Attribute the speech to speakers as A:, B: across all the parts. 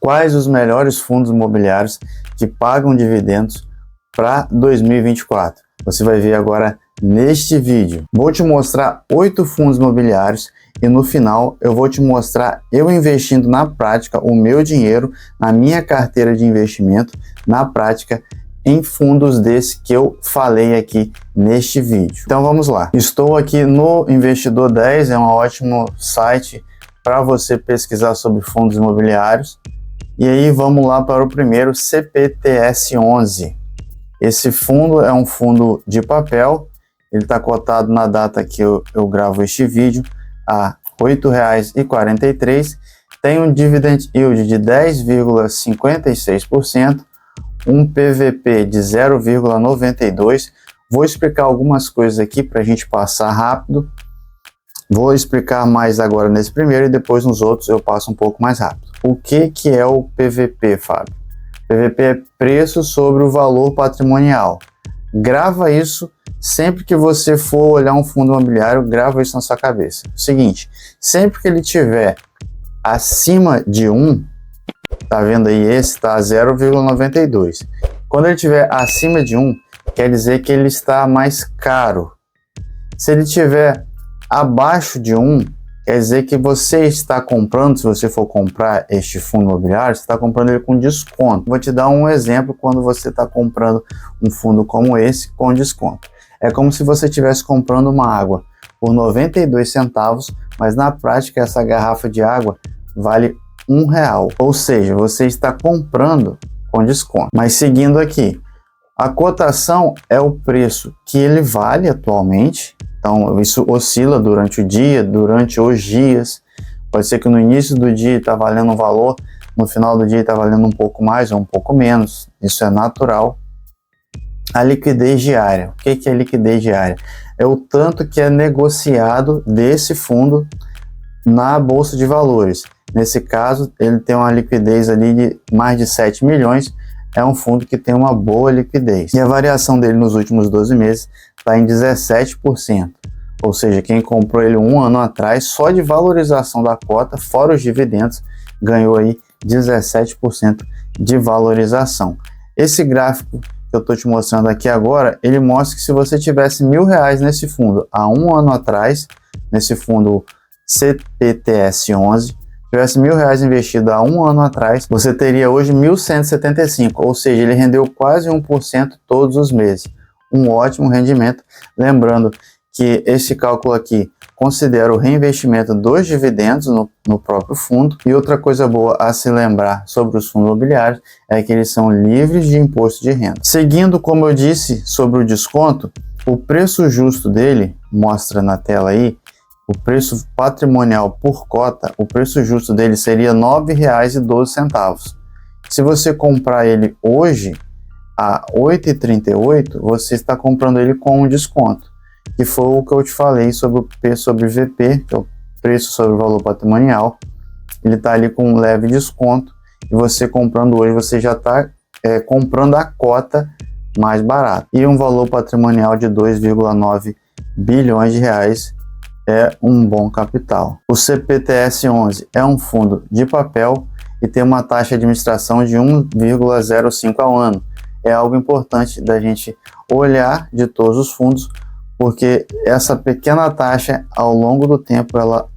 A: quais os melhores fundos imobiliários que pagam dividendos para 2024. Você vai ver agora neste vídeo. Vou te mostrar 8 fundos imobiliários e no final eu vou te mostrar eu investindo na prática o meu dinheiro na minha carteira de investimento, na prática, em fundos desse que eu falei aqui neste vídeo. Então vamos lá. Estou aqui no Investidor 10, é um ótimo site para você pesquisar sobre fundos imobiliários. E aí vamos lá para o primeiro, CPTS11. Esse fundo é um fundo de papel, ele está cotado na data que eu gravo este vídeo a R$ 8,43, tem um dividend yield de 10,56%, um PVP de 0,92. Vou explicar algumas coisas aqui para a gente passar rápido. Vou explicar mais agora nesse primeiro e depois nos outros eu passo um pouco mais rápido. O que é o PVP, Fábio? PVP é preço sobre o valor patrimonial. Grava isso sempre que você for olhar um fundo imobiliário, grava isso na sua cabeça. Seguinte, sempre que ele tiver acima de 1, tá vendo aí, esse está 0,92. Quando ele tiver acima de 1, quer dizer que ele está mais caro. Se ele tiver abaixo de 1, quer dizer que você está comprando, se você for comprar este fundo imobiliário, você está comprando ele com desconto. Vou te dar um exemplo quando você está comprando um fundo como esse com desconto. É como se você estivesse comprando uma água por 92 centavos, mas na prática essa garrafa de água vale R$1. Ou seja, você está comprando com desconto. Mas seguindo aqui, a cotação é o preço que ele vale atualmente. Então isso oscila durante o dia, durante os dias. Pode ser que no início do dia está valendo um valor, no final do dia está valendo um pouco mais ou um pouco menos. Isso é natural. A liquidez diária. O que é liquidez diária? É o tanto que é negociado desse fundo na Bolsa de Valores. Nesse caso, ele tem uma liquidez ali de mais de 7 milhões. É um fundo que tem uma boa liquidez. E a variação dele nos últimos 12 meses está em 17%. Ou seja, quem comprou ele um ano atrás, só de valorização da cota, fora os dividendos, ganhou aí 17% de valorização. Esse gráfico que eu estou te mostrando aqui agora, ele mostra que se você tivesse R$1.000 nesse fundo há um ano atrás, nesse fundo CPTS11, tivesse R$1.000 investido há um ano atrás, você teria hoje 1.175, ou seja, ele rendeu quase 1% todos os meses. Um ótimo rendimento. Lembrando que esse cálculo aqui considera o reinvestimento dos dividendos no próprio fundo. E outra coisa boa a se lembrar sobre os fundos imobiliários é que eles são livres de imposto de renda. Seguindo, como eu disse, sobre o desconto, o preço justo dele, mostra na tela aí, o preço patrimonial por cota, o preço justo dele seria R$ 9,12. Se você comprar ele hoje a R$ 8,38, você está comprando ele com um desconto, que foi o que eu te falei sobre o P sobre VP, que é o preço sobre o valor patrimonial. Ele está ali com um leve desconto e você comprando hoje, você já está comprando a cota mais barata. E um valor patrimonial de 2,9 bilhões de reais é um bom capital. O CPTS11 é um fundo de papel e tem uma taxa de administração de 1,05 ao ano. É algo importante da gente olhar de todos os fundos, porque essa pequena taxa ao longo do tempo ela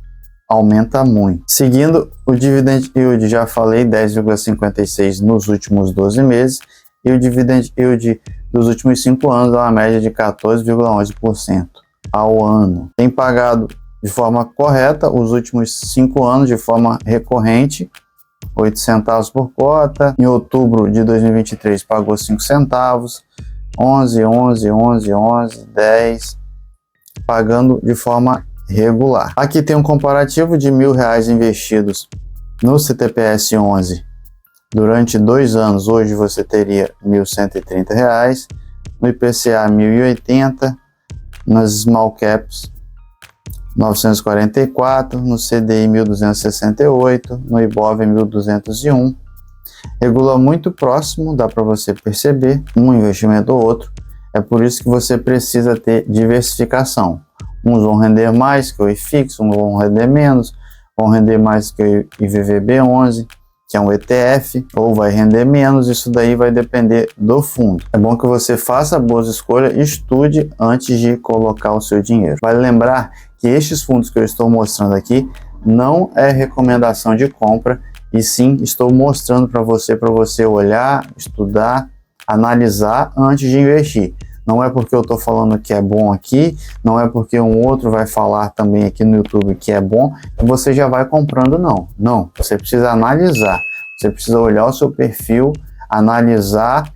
A: aumenta muito. Seguindo, o dividend yield, já falei, 10,56 nos últimos 12 meses, e o dividend yield dos últimos 5 anos é uma média de 14,11% ao ano. Tem pagado de forma correta os últimos 5 anos de forma recorrente, 8 centavos por cota. Em outubro de 2023 pagou 5 centavos, 11, 10, pagando de forma regular. Aqui tem um comparativo de R$1.000 investidos no CPTS11 durante 2 anos. Hoje você teria R$ 1.130, no IPCA 1.080, nas Small Caps 944, no CDI 1.268, no IBOV 1.201. Regula muito próximo, dá para você perceber, um investimento ou outro. É por isso que você precisa ter diversificação. Uns vão render mais que o IFIX, uns vão render menos, vão render mais que o IVVB11. que é um ETF, ou vai render menos, isso daí vai depender do fundo. É bom que você faça boas escolhas, estude antes de colocar o seu dinheiro. Vale lembrar que estes fundos que eu estou mostrando aqui não é recomendação de compra, e sim estou mostrando para você olhar, estudar, analisar antes de investir. Não é porque eu estou falando que é bom aqui, não é porque um outro vai falar também aqui no YouTube que é bom, que você já vai comprando, não. Não, você precisa analisar, você precisa olhar o seu perfil, analisar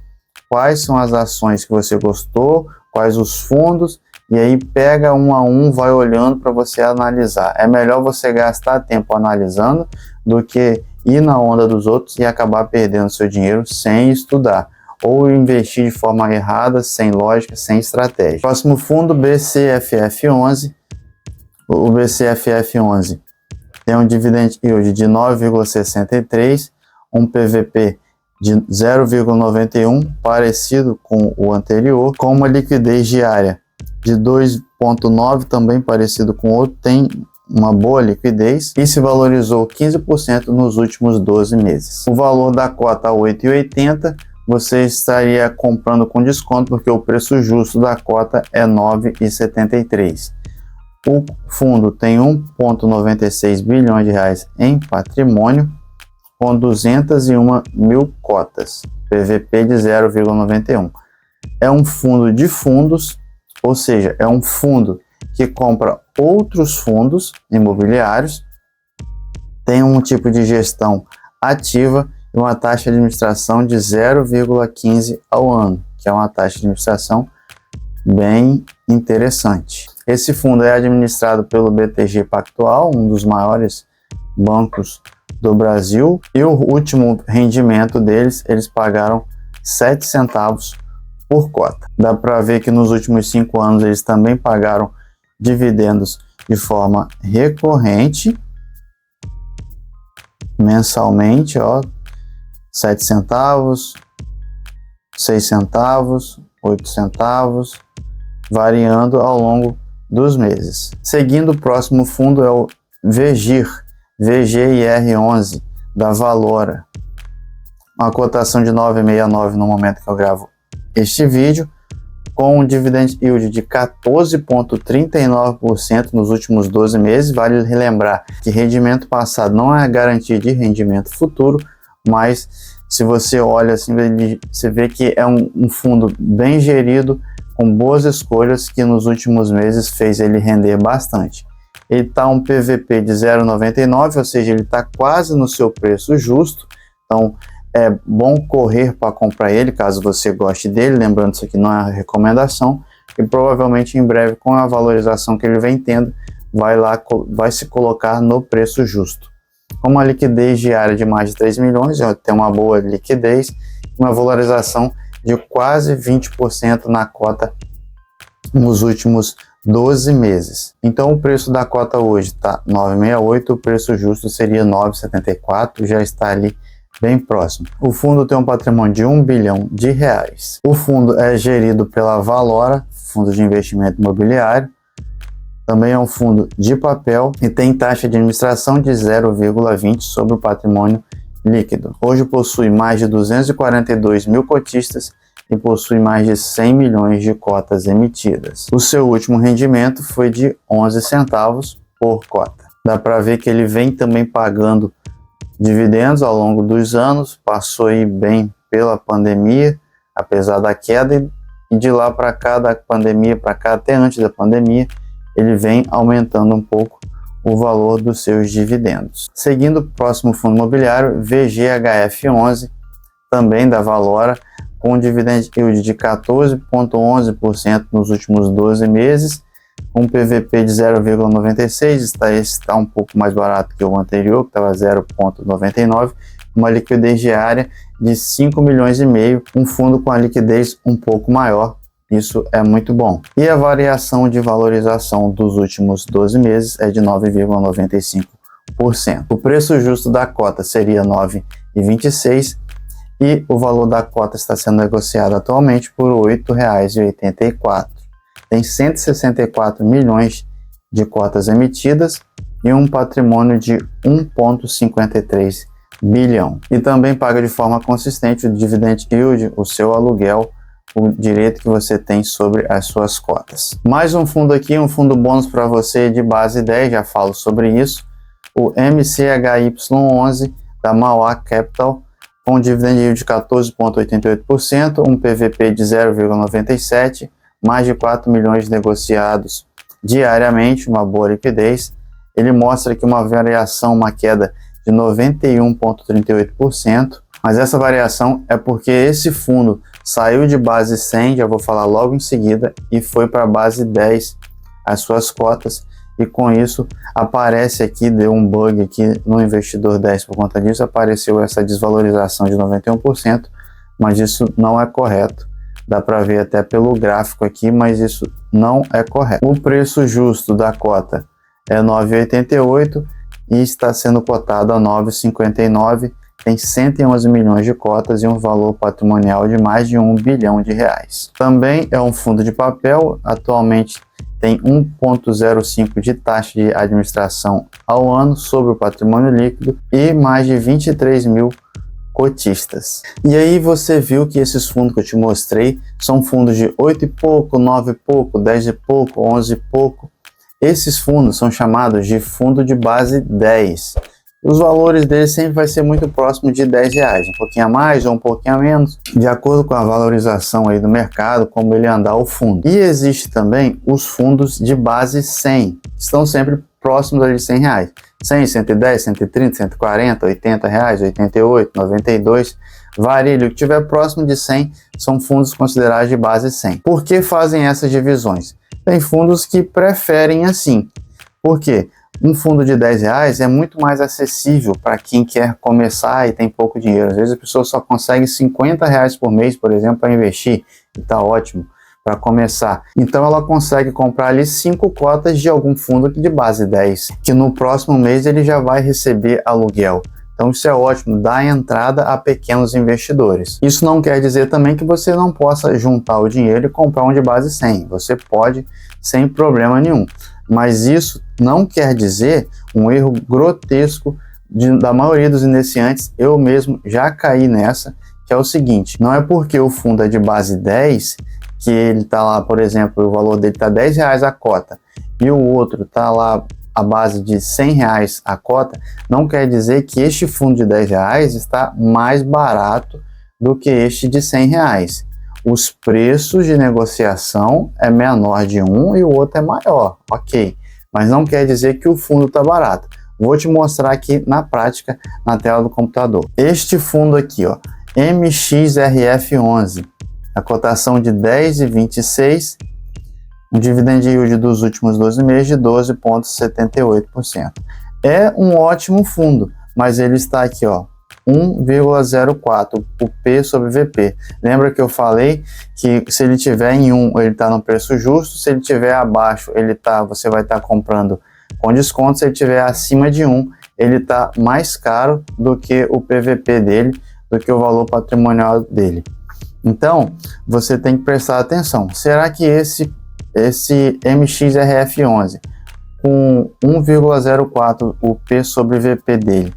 A: quais são as ações que você gostou, quais os fundos, e aí pega um a um, vai olhando para você analisar. É melhor você gastar tempo analisando do que ir na onda dos outros e acabar perdendo seu dinheiro sem estudar, ou investir de forma errada, sem lógica, sem estratégia. Próximo fundo, BCFF11. O BCFF11 tem um dividend yield de 9,63, um PVP de 0,91, parecido com o anterior, com uma liquidez diária de 2,9, também parecido com o outro, tem uma boa liquidez e se valorizou 15% nos últimos 12 meses. O valor da cota a 8,80, você estaria comprando com desconto, porque o preço justo da cota é 9,73. O fundo tem 1,96 bilhões de reais em patrimônio, com 201 mil cotas, PVP de 0,91. É um fundo de fundos, ou seja, é um fundo que compra outros fundos imobiliários, tem um tipo de gestão ativa e uma taxa de administração de 0,15 ao ano, que é uma taxa de administração bem interessante. Esse fundo é administrado pelo BTG Pactual, um dos maiores bancos do Brasil, e o último rendimento deles, eles pagaram 7 centavos por cota. Dá para ver que nos últimos 5 anos eles também pagaram dividendos de forma recorrente, mensalmente, ó, 7 centavos, 6 centavos, 8 centavos, variando ao longo dos meses. Seguindo, o próximo fundo é o VGIR11 da Valora, uma cotação de 9,69 no momento que eu gravo este vídeo, com um dividend yield de 14,39% nos últimos 12 meses. Vale relembrar que rendimento passado não é garantia de rendimento futuro, mas se você olha assim, você vê que é um fundo bem gerido, com boas escolhas, que nos últimos meses fez ele render bastante. Ele está um PVP de 0,99, ou seja, ele está quase no seu preço justo, então é bom correr para comprar ele, caso você goste dele, lembrando isso aqui não é recomendação, e provavelmente em breve, com a valorização que ele vem tendo, vai se colocar no preço justo. Com uma liquidez diária de mais de 3 milhões, tem uma boa liquidez, uma valorização de quase 20% na cota nos últimos 12 meses. Então o preço da cota hoje está 9,68, o preço justo seria 9,74, já está ali bem próximo. O fundo tem um patrimônio de 1 bilhão de reais. O fundo é gerido pela Valora, fundo de investimento imobiliário. Também é um fundo de papel e tem taxa de administração de 0,20 sobre o patrimônio líquido. Hoje possui mais de 242 mil cotistas e possui mais de 100 milhões de cotas emitidas. O seu último rendimento foi de 11 centavos por cota. Dá para ver que ele vem também pagando dividendos ao longo dos anos, passou aí bem pela pandemia, apesar da queda, e de lá para cá, da pandemia para cá, até antes da pandemia, ele vem aumentando um pouco o valor dos seus dividendos. Seguindo o próximo fundo imobiliário, VGHF11, também da Valora, com um dividend yield de 14,11% nos últimos 12 meses, com um PVP de 0,96, está um pouco mais barato que o anterior, que estava 0,99, uma liquidez diária de 5 milhões e meio, um fundo com a liquidez um pouco maior, isso é muito bom. E a variação de valorização dos últimos 12 meses é de 9,95%. O preço justo da cota seria 9,26 e o valor da cota está sendo negociado atualmente por R$ 8,84. Tem 164 milhões de cotas emitidas e um patrimônio de 1,53 bilhão. E também paga de forma consistente o dividend yield, o seu aluguel, o direito que você tem sobre as suas cotas. Mais um fundo aqui, um fundo bônus para você de base 10, já falo sobre isso, o MCHY11 da Mauá Capital, com dividend yield de 14,88%, um PVP de 0,97, mais de 4 milhões negociados diariamente, uma boa liquidez. Ele mostra aqui uma variação, uma queda de 91,38%, mas essa variação é porque esse fundo saiu de base 100, já vou falar logo em seguida, e foi para base 10 as suas cotas, e com isso aparece aqui, deu um bug aqui no investidor 10 por conta disso, apareceu essa desvalorização de 91%, mas isso não é correto. Dá para ver até pelo gráfico aqui, mas isso não é correto. O preço justo da cota é 9,88 e está sendo cotado a 9,59, tem 111 milhões de cotas e um valor patrimonial de mais de 1 bilhão de reais. Também é um fundo de papel, atualmente tem 1,05 de taxa de administração ao ano sobre o patrimônio líquido e mais de 23 mil cotistas. E aí você viu que esses fundos que eu te mostrei são fundos de 8 e pouco, 9 e pouco, 10 e pouco, 11 e pouco. Esses fundos são chamados de fundo de base 10. Os valores deles sempre vai ser muito próximo de R$10, um pouquinho a mais ou um pouquinho a menos, de acordo com a valorização aí do mercado, como ele andar o fundo. E existe também os fundos de base 100, que estão sempre próximos ali de R$100. 100, 110, 130, 140, R$80, 88, 92, varia. O que tiver próximo de 100 são fundos considerados de base 100. Por que fazem essas divisões? Tem fundos que preferem assim. Por quê? Um fundo de R$10 é muito mais acessível para quem quer começar e tem pouco dinheiro. Às vezes a pessoa só consegue R$50 por mês, por exemplo, para investir, e está ótimo para começar. Então ela consegue comprar ali 5 cotas de algum fundo de base 10, que no próximo mês ele já vai receber aluguel. Então isso é ótimo, dá entrada a pequenos investidores. Isso não quer dizer também que você não possa juntar o dinheiro e comprar um de base 100. Você pode sem problema nenhum. Mas isso não quer dizer um erro grotesco da maioria dos iniciantes. Eu mesmo já caí nessa, que é o seguinte: não é porque o fundo é de base 10 que ele está lá, por exemplo, o valor dele está R$10 a cota e o outro está lá a base de R$100 a cota, não quer dizer que este fundo de R$10 está mais barato do que este de R$100. Os preços de negociação é menor de um e o outro é maior, ok, mas não quer dizer que o fundo está barato. Vou te mostrar aqui na prática, na tela do computador. Este fundo aqui, ó, MXRF11, a cotação de 10,26, um dividend yield dos últimos 12 meses de 12,78%. É um ótimo fundo, mas ele está aqui, ó, 1,04, o P sobre VP. Lembra que eu falei que se ele tiver em 1, ele está no preço justo, se ele tiver abaixo, você vai estar comprando com desconto, se ele tiver acima de 1, ele está mais caro do que o PVP dele, do que o valor patrimonial dele. Então, você tem que prestar atenção. Será que esse MXRF11 com 1,04 o P sobre VP dele,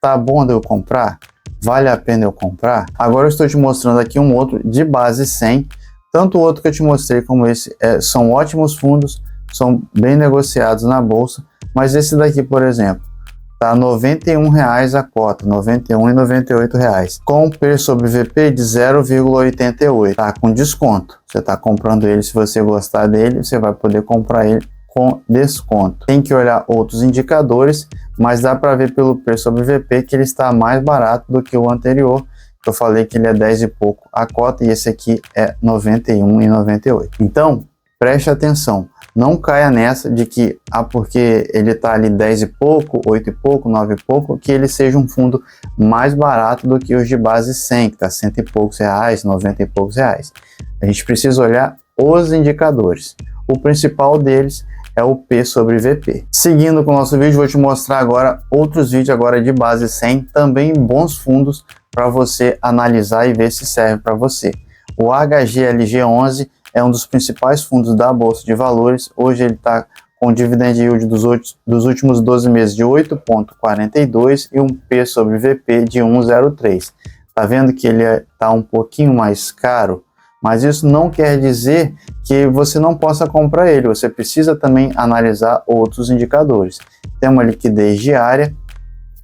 A: tá bom de eu comprar? Vale a pena eu comprar? Agora eu estou te mostrando aqui um outro de base 100. Tanto o outro que eu te mostrei como esse são ótimos fundos, são bem negociados na bolsa, mas esse daqui, por exemplo, tá R$ 91 a cota, R$ 91,98, com P sobre VP de 0,88, tá com desconto. Você tá comprando ele, se você gostar dele, você vai poder comprar ele com desconto. Tem que olhar outros indicadores, mas dá para ver pelo P sobre VP que ele está mais barato do que o anterior. Eu falei que ele é 10 e pouco a cota e esse aqui é 91,98. Então, preste atenção. Não caia nessa de que, porque ele está ali 10 e pouco, 8 e pouco, 9 e pouco, que ele seja um fundo mais barato do que os de base 100, que está 100 e poucos reais, 90 e poucos reais. A gente precisa olhar os indicadores. O principal deles é o P sobre VP. Seguindo com o nosso vídeo, vou te mostrar agora outros vídeos agora de base 100, também bons fundos para você analisar e ver se serve para você. O HGLG11 é um dos principais fundos da Bolsa de Valores. Hoje ele está com dividend yield dos últimos 12 meses de 8,42 e um P sobre VP de 1,03. Tá vendo que ele está um pouquinho mais caro? Mas isso não quer dizer que você não possa comprar ele. Você precisa também analisar outros indicadores. Tem uma liquidez diária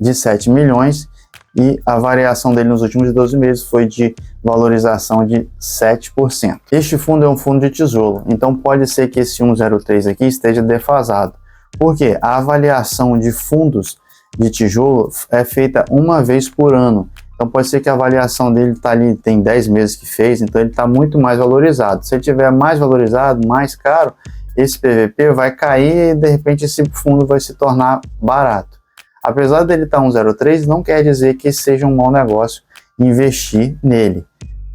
A: de 7 milhões e a variação dele nos últimos 12 meses foi de valorização de 7%. Este fundo é um fundo de tijolo, então pode ser que esse 1,03 aqui esteja defasado. Por quê? A avaliação de fundos de tijolo é feita uma vez por ano. Então pode ser que a avaliação dele está ali, tem 10 meses que fez, então ele está muito mais valorizado. Se ele tiver mais valorizado, mais caro, esse PVP vai cair e de repente esse fundo vai se tornar barato. Apesar dele estar 1,03, não quer dizer que seja um mau negócio investir nele.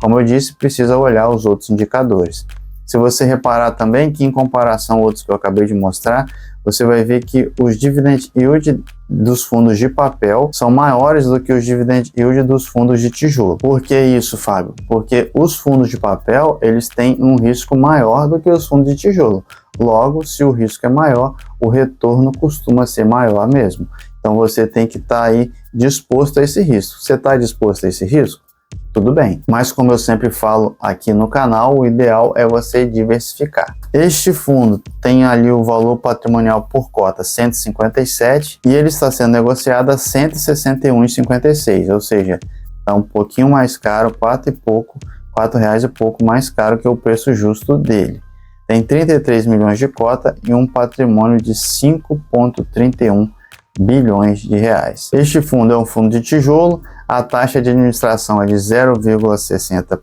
A: Como eu disse, precisa olhar os outros indicadores. Se você reparar também que em comparação a outros que eu acabei de mostrar, você vai ver que os dividend yield dos fundos de papel são maiores do que os dividend yield dos fundos de tijolo. Por que isso, Fábio? Porque os fundos de papel, eles têm um risco maior do que os fundos de tijolo. Logo, se o risco é maior, o retorno costuma ser maior mesmo. Então você tem que estar aí disposto a esse risco. Você está disposto a esse risco? Tudo bem. Mas como eu sempre falo aqui no canal, o ideal é você diversificar. Este fundo tem ali o valor patrimonial por cota 157 e ele está sendo negociado a 161,56, ou seja, está um pouquinho mais caro, R$4 e pouco mais caro que o preço justo dele. Tem 33 milhões de cota e um patrimônio de 5,31 bilhões de reais. Este fundo é um fundo de tijolo, a taxa de administração é de 0,60%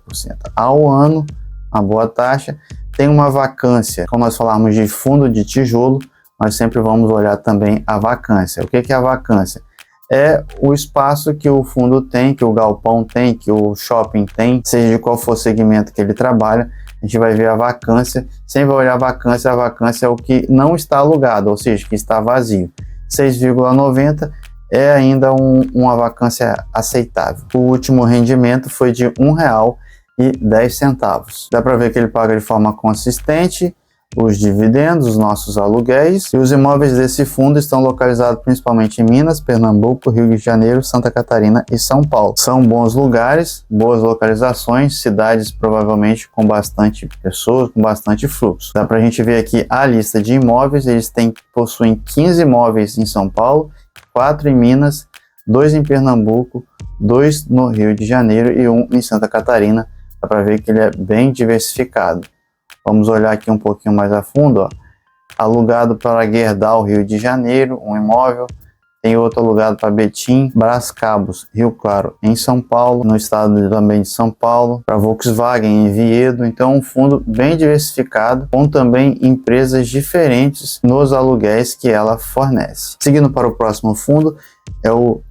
A: ao ano, uma boa taxa. Tem uma vacância, como nós falarmos de fundo de tijolo, nós sempre vamos olhar também a vacância. O que é a vacância? É o espaço que o fundo tem, que o galpão tem, que o shopping tem, seja de qual for o segmento que ele trabalha, a gente vai ver a vacância. Sempre vai olhar a vacância é o que não está alugado, ou seja, que está vazio. 6,90 é ainda uma vacância aceitável. O último rendimento foi de R$1,10. Dá para ver que ele paga de forma consistente os dividendos, os nossos aluguéis, e os imóveis desse fundo estão localizados principalmente em Minas, Pernambuco, Rio de Janeiro, Santa Catarina e São Paulo. São bons lugares, boas localizações, cidades provavelmente com bastante pessoas, com bastante fluxo. Dá pra gente ver aqui a lista de imóveis. Eles possuem 15 imóveis em São Paulo, 4 em Minas, 2 em Pernambuco, 2 no Rio de Janeiro e 1 em Santa Catarina. Dá pra ver que ele é bem diversificado. Vamos olhar aqui um pouquinho mais a fundo, ó. Alugado para Gerdau, Rio de Janeiro, um imóvel. Tem outro alugado para Betim, Brás Cabos, Rio Claro, em São Paulo, no estado também de São Paulo, para Volkswagen em Viedo. Então um fundo bem diversificado, com também empresas diferentes nos aluguéis que ela fornece. Seguindo para o próximo fundo, é o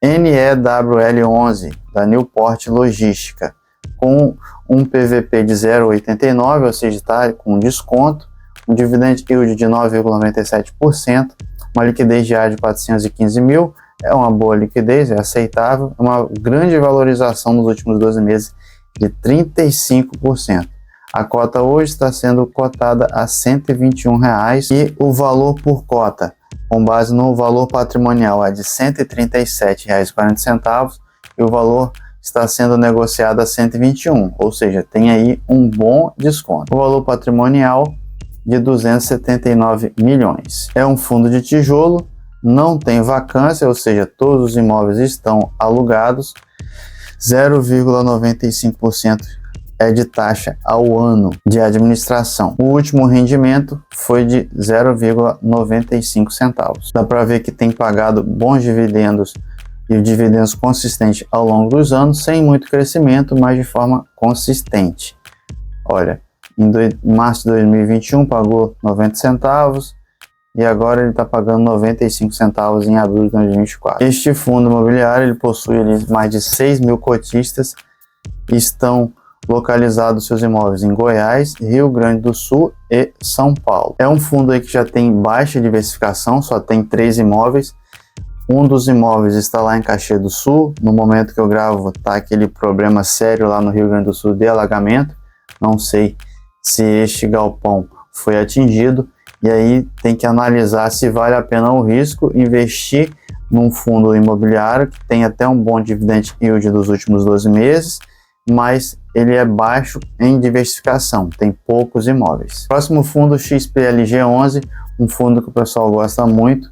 A: NEWL11, da Newport Logística, com um PVP de 0,89, ou seja, está com desconto, um dividend yield de 9,97%, uma liquidez diária de 415 mil, é uma boa liquidez, é aceitável, uma grande valorização nos últimos 12 meses de 35%. A cota hoje está sendo cotada a R$ 121 e o valor por cota, com base no valor patrimonial, é de R$ 137,40 e o valor está sendo negociado a 121, ou seja, tem aí um bom desconto. O valor patrimonial de 279 milhões. É um fundo de tijolo, não tem vacância, ou seja, todos os imóveis estão alugados, 0,95% é de taxa ao ano de administração. O último rendimento foi de 0,95 centavos. Dá para ver que tem pagado bons dividendos e dividendos consistentes ao longo dos anos, sem muito crescimento, mas de forma consistente. Olha, em março de 2021 pagou 90 centavos e agora ele está pagando 95 centavos em abril de 2024. Este fundo imobiliário ele possui mais de 6 mil cotistas e estão localizados seus imóveis em Goiás, Rio Grande do Sul e São Paulo. É um fundo aí que já tem baixa diversificação, só tem 3 imóveis. Um dos imóveis está lá em Caxias do Sul. No momento que eu gravo, está aquele problema sério lá no Rio Grande do Sul de alagamento. Não sei se este galpão foi atingido. E aí tem que analisar se vale a pena o risco, investir num fundo imobiliário que tem até um bom dividend yield dos últimos 12 meses, mas ele é baixo em diversificação, tem poucos imóveis. Próximo fundo, XPLG11, um fundo que o pessoal gosta muito,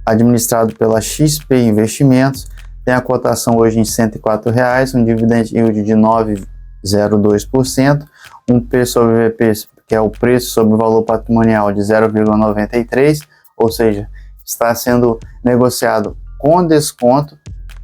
A: administrado pela XP Investimentos, tem a cotação hoje em R$ 104,00, um dividend yield de 9,02%, um P sobre VP, que é o preço sobre o valor patrimonial, de 0,93, ou seja, está sendo negociado com desconto,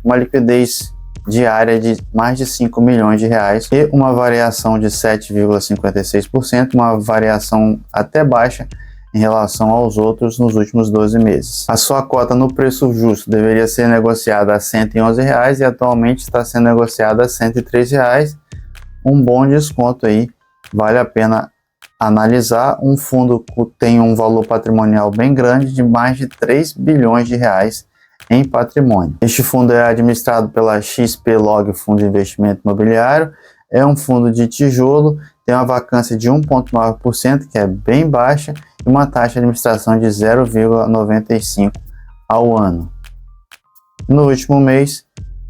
A: uma liquidez diária de mais de 5 milhões de reais e uma variação de 7,56%, uma variação até baixa em relação aos outros nos últimos 12 meses. A sua cota no preço justo deveria ser negociada a R$ 111,00 e atualmente está sendo negociada a R$ 103,00, um bom desconto aí, vale a pena analisar. Um fundo que tem um valor patrimonial bem grande, de mais de 3 bilhões de reais em patrimônio. Este fundo é administrado pela XP Log Fundo de Investimento Imobiliário, é um fundo de tijolo, tem uma vacância de 1,9%, que é bem baixa, e uma taxa de administração de 0,95 ao ano. No último mês,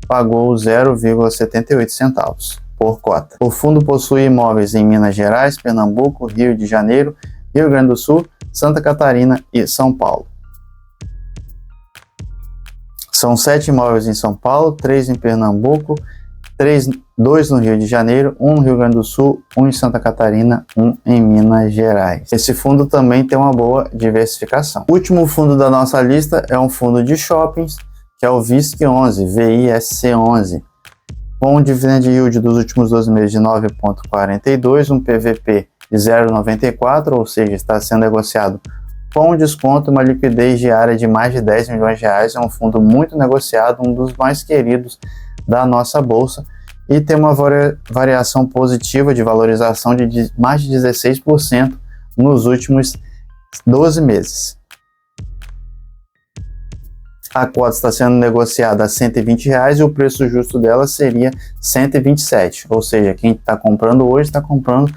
A: pagou 0,78 centavos por cota. O fundo possui imóveis em Minas Gerais, Pernambuco, Rio de Janeiro, Rio Grande do Sul, Santa Catarina e São Paulo. São 7 imóveis em São Paulo, 3 em Pernambuco, 2 no Rio de Janeiro, 1 no Rio Grande do Sul, 1 em Santa Catarina, 1 em Minas Gerais. Esse fundo também tem uma boa diversificação. O último fundo da nossa lista é um fundo de shoppings, que é o VISC11, VISC11, com um dividend yield dos últimos 12 meses de 9,42, um PVP de 0,94, ou seja, está sendo negociado com desconto, uma liquidez diária de mais de 10 milhões de reais, é um fundo muito negociado, um dos mais queridos da nossa bolsa, e tem uma variação positiva de valorização de mais de 16% nos últimos 12 meses. A cota está sendo negociada a R$ 120,00 e o preço justo dela seria R$ 127, ou seja, quem está comprando hoje está comprando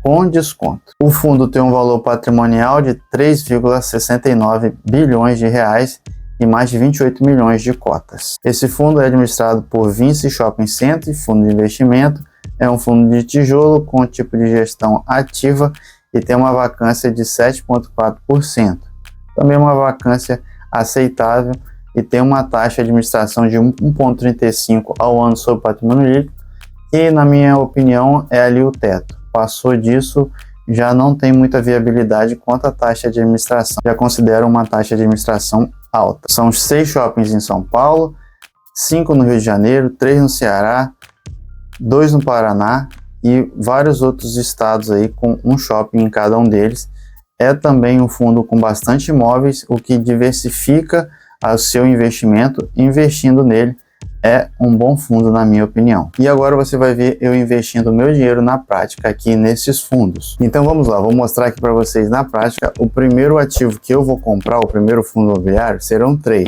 A: com desconto. O fundo tem um valor patrimonial de 3,69 bilhões de reais e mais de 28 milhões de cotas. Esse fundo é administrado por Vinci Shopping Center, fundo de investimento, é um fundo de tijolo com tipo de gestão ativa e tem uma vacância de 7,4%. Também uma vacância aceitável e tem uma taxa de administração de 1,35 ao ano sobre patrimônio líquido, que na minha opinião é ali o teto. Passou disso, já não tem muita viabilidade quanto à taxa de administração. Já considero uma taxa de administração alta. São 6 shoppings em São Paulo, 5 no Rio de Janeiro, 3 no Ceará, 2 no Paraná e vários outros estados aí com um shopping em cada um deles. É também um fundo com bastante imóveis, o que diversifica o seu investimento. Investindo nele é um bom fundo, na minha opinião. E agora você vai ver eu investindo o meu dinheiro na prática aqui nesses fundos. Então vamos lá, vou mostrar aqui para vocês na prática. O primeiro ativo que eu vou comprar, o primeiro fundo imobiliário, serão 3.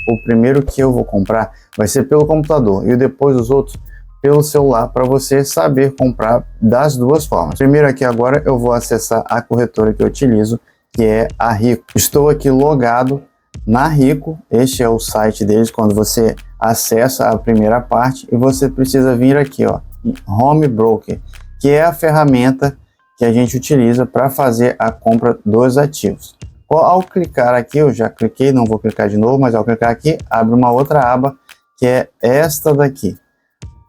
A: O primeiro que eu vou comprar vai ser pelo computador e depois os outros pelo celular, para você saber comprar das duas formas. Primeiro aqui agora eu vou acessar a corretora que eu utilizo, que é a Rico. Estou aqui logado na Rico, este é o site deles. Quando você acessa a primeira parte e você precisa vir aqui, ó, em Home Broker, que é a ferramenta que a gente utiliza para fazer a compra dos ativos. Ao clicar aqui, eu já cliquei, não vou clicar de novo, mas ao clicar aqui, abre uma outra aba, que é esta daqui.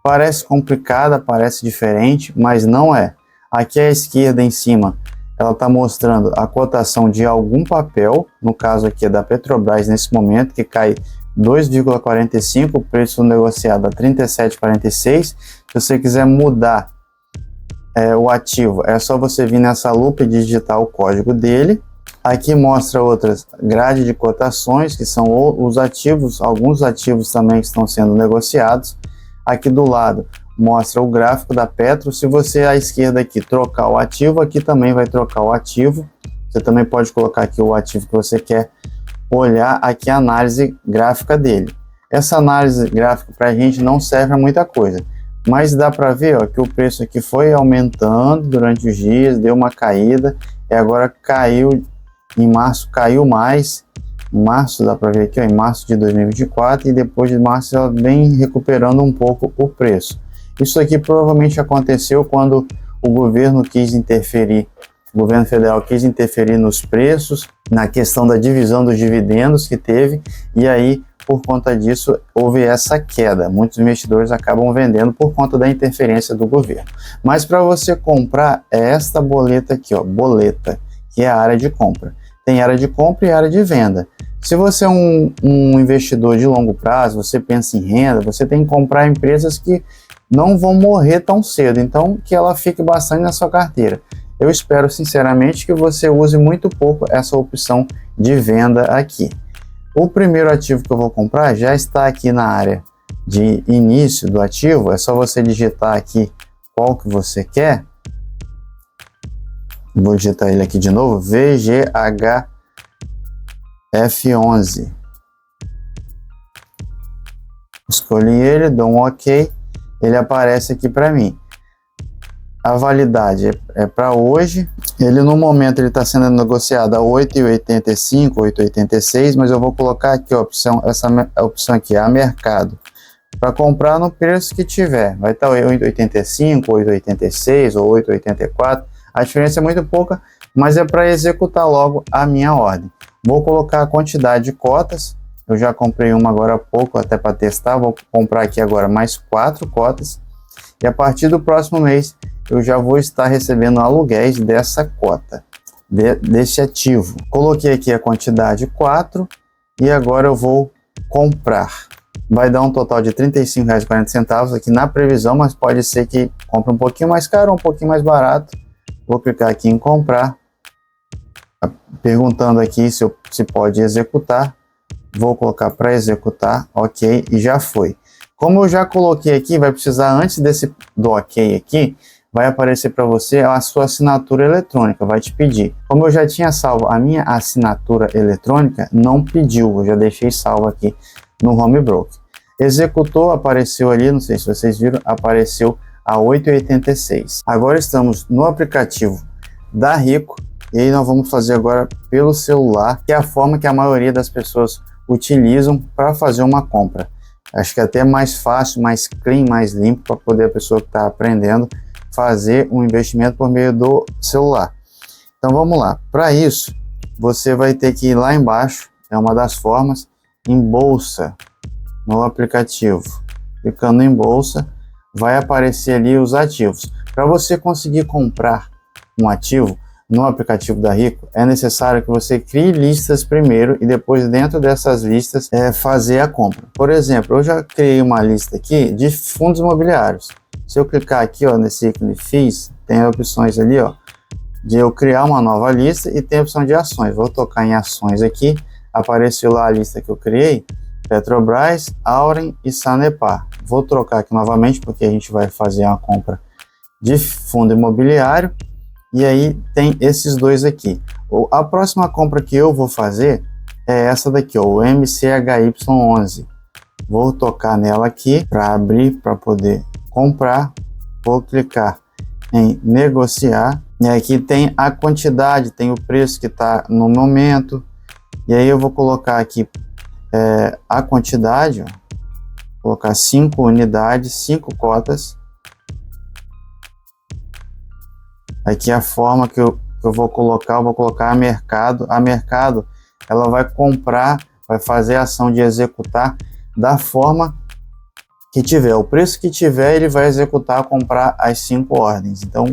A: Parece complicada, parece diferente, mas não é. Aqui à esquerda em cima, ela está mostrando a cotação de algum papel, no caso aqui é da Petrobras nesse momento, que cai 2,45, o preço negociado a 37,46. Se você quiser mudar o ativo, é só você vir nessa lupa e digitar o código dele. Aqui mostra outras grade de cotações, que são os ativos, alguns ativos também que estão sendo negociados. Aqui do lado mostra o gráfico da Petro. Se você à esquerda aqui trocar o ativo, aqui também vai trocar o ativo. Você também pode colocar aqui o ativo que você quer olhar, aqui a análise gráfica dele. Essa análise gráfica para a gente não serve para muita coisa, mas dá para ver, ó, que o preço aqui foi aumentando durante os dias, deu uma caída e agora caiu em março caiu mais, em março dá para ver aqui, ó, em março de 2024, e depois de março ela vem recuperando um pouco o preço. Isso aqui provavelmente aconteceu quando o governo quis interferir, o governo federal quis interferir nos preços, na questão da divisão dos dividendos que teve, e aí por conta disso houve essa queda. Muitos investidores acabam vendendo por conta da interferência do governo. Mas para você comprar é esta boleta aqui, ó, boleta, que é a área de compra. Tem área de compra e área de venda. Se você é um investidor de longo prazo, você pensa em renda, você tem que comprar empresas que não vão morrer tão cedo, então que ela fique bastante na sua carteira. Eu espero sinceramente que você use muito pouco essa opção de venda aqui. O primeiro ativo que eu vou comprar já está aqui na área de início do ativo, é só você digitar aqui qual que você quer. Vou digitar ele aqui de novo, VGHF11. Escolhi ele, dou um OK, ele aparece aqui para mim. A validade é para hoje. Ele no momento ele está sendo negociado a 8,85, 8,86, mas eu vou colocar aqui a opção, essa opção aqui, a mercado, para comprar no preço que tiver. Vai estar 8,85, 8,86 ou 8,84. A diferença é muito pouca, mas é para executar logo a minha ordem. Vou colocar a quantidade de cotas. Eu já comprei uma agora há pouco, até para testar. Vou comprar aqui agora mais 4 cotas. E a partir do próximo mês, eu já vou estar recebendo aluguéis dessa cota, desse ativo. Coloquei aqui a quantidade 4 e agora eu vou comprar. Vai dar um total de R$ 35,40 aqui na previsão, mas pode ser que compre um pouquinho mais caro ou um pouquinho mais barato. Vou clicar aqui em comprar, perguntando aqui se pode executar. Vou colocar para executar, OK, e já foi. Como eu já coloquei aqui, vai precisar antes do OK aqui, vai aparecer para você a sua assinatura eletrônica, vai te pedir. Como eu já tinha salvo a minha assinatura eletrônica, não pediu, eu já deixei salvo aqui no Home Broker. Executou, apareceu ali, não sei se vocês viram, apareceu a 8,86. Agora estamos no aplicativo da Rico, e aí nós vamos fazer agora pelo celular, que é a forma que a maioria das pessoas utilizam para fazer uma compra. Acho que é até mais fácil, mais clean, mais limpo, para poder a pessoa que está aprendendo fazer um investimento por meio do celular. Então vamos lá. Para isso, você vai ter que ir lá embaixo, é uma das formas, em bolsa, no aplicativo. Clicando em bolsa, vai aparecer ali os ativos. Para você conseguir comprar um ativo no aplicativo da Rico, é necessário que você crie listas primeiro e depois dentro dessas listas fazer a compra. Por exemplo, eu já criei uma lista aqui de fundos imobiliários. Se eu clicar aqui, ó, nesse ícone Fiz, tem opções ali, ó, de eu criar uma nova lista e tem a opção de ações. Vou tocar em ações aqui, apareceu lá a lista que eu criei, Petrobras, Auren e Sanepar. Vou trocar aqui novamente porque a gente vai fazer uma compra de fundo imobiliário e aí tem esses dois aqui. A próxima compra que eu vou fazer é essa daqui, ó, o MCHY11. Vou tocar nela aqui para abrir, para poder comprar. Vou clicar em negociar e aqui tem a quantidade, tem o preço que está no momento, e aí eu vou colocar aqui a quantidade, ó, colocar 5 unidades, 5 cotas. Aqui a forma que eu vou colocar a mercado. A mercado ela vai comprar, vai fazer a ação de executar da forma que tiver, o preço que tiver, ele vai executar, comprar as 5 ordens. Então,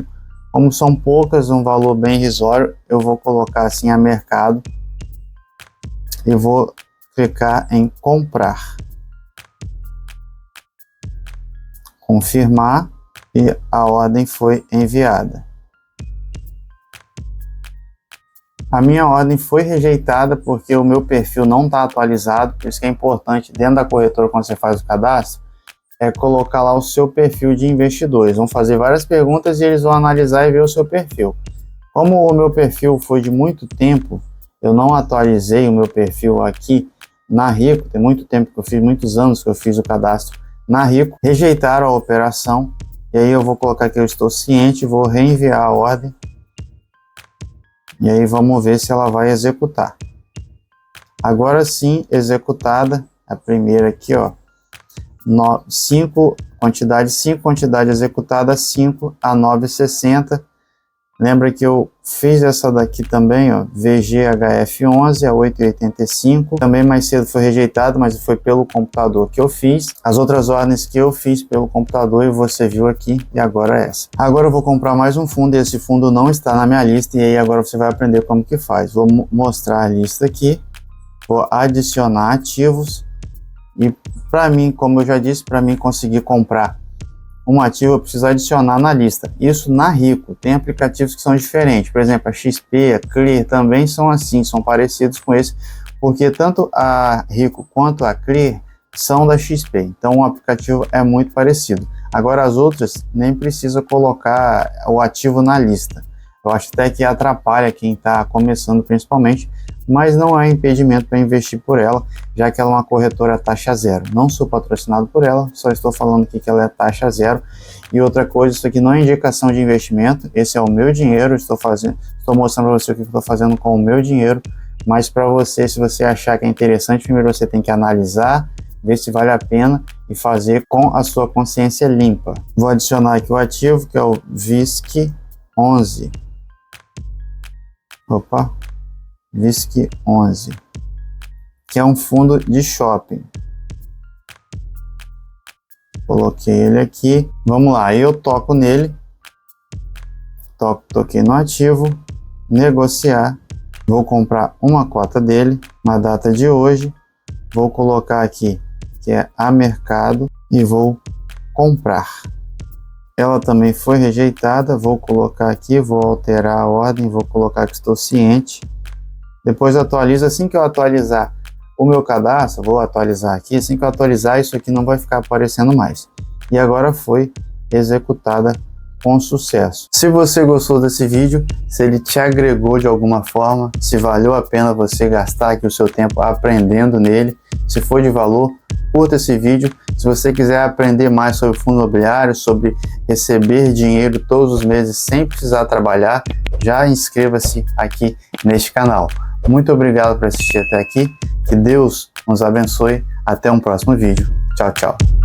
A: como são poucas, um valor bem irrisório, eu vou colocar assim a mercado e vou clicar em comprar, confirmar e a ordem foi enviada. A minha ordem foi rejeitada porque o meu perfil não está atualizado, por isso que é importante dentro da corretora, quando você faz o cadastro, colocar lá o seu perfil de investidores. Vão fazer várias perguntas e eles vão analisar e ver o seu perfil. Como o meu perfil foi de muito tempo, eu não atualizei o meu perfil aqui na Rico, tem muito tempo que eu fiz, muitos anos que eu fiz o cadastro na Rico, rejeitaram a operação, e aí eu vou colocar que eu estou ciente, vou reenviar a ordem, E aí
B: vamos ver se ela vai executar. Agora sim, executada. A primeira aqui, ó. 5, quantidade executada, 5 a 9,60. Lembra que eu fiz essa daqui também, ó, VGHF11 a 8,85. Também mais cedo foi rejeitado, mas foi pelo computador que eu fiz. As outras ordens que eu fiz pelo computador e você viu aqui, e agora é essa. Agora eu vou comprar mais um fundo, e esse fundo não está na minha lista, e aí agora você vai aprender como que faz. Vou mostrar a lista aqui, vou adicionar ativos, e para mim, como eu já disse, para mim conseguir comprar um ativo, eu preciso adicionar na lista. Isso na Rico. Tem aplicativos que são diferentes. Por exemplo, a XP, a Clear também são assim, são parecidos com esse, porque tanto a Rico quanto a Clear são da XP. Então o aplicativo é muito parecido. Agora as outras nem precisa colocar o ativo na lista. Eu acho até que atrapalha quem está começando principalmente, mas não há impedimento para investir por ela, já que ela é uma corretora taxa zero. Não sou patrocinado por ela, só estou falando aqui que ela é taxa zero. E outra coisa, isso aqui não é indicação de investimento, esse é o meu dinheiro, estou mostrando para você o que eu estou fazendo com o meu dinheiro, mas para você, se você achar que é interessante, primeiro você tem que analisar, ver se vale a pena e fazer com a sua consciência limpa. Vou adicionar aqui o ativo, que é o VISC11. Opa! VISC11, que é um fundo de shopping. Coloquei ele aqui. Vamos lá, eu toco nele. Toquei no ativo. Negociar. Vou comprar uma cota dele. Na data de hoje. Vou colocar aqui, que é a mercado. E vou comprar. Ela também foi rejeitada. Vou colocar aqui, vou alterar a ordem. Vou colocar que estou ciente. Depois atualizo, assim que eu atualizar o meu cadastro, vou atualizar aqui, assim que eu atualizar isso aqui não vai ficar aparecendo mais. E agora foi executada com sucesso. Se você gostou desse vídeo, se ele te agregou de alguma forma, se valeu a pena você gastar aqui o seu tempo aprendendo nele, se for de valor, curta esse vídeo. Se você quiser aprender mais sobre fundo imobiliário, sobre receber dinheiro todos os meses sem precisar trabalhar, já inscreva-se aqui neste canal. Muito obrigado por assistir até aqui. Que Deus nos abençoe. Até um próximo vídeo. Tchau, tchau.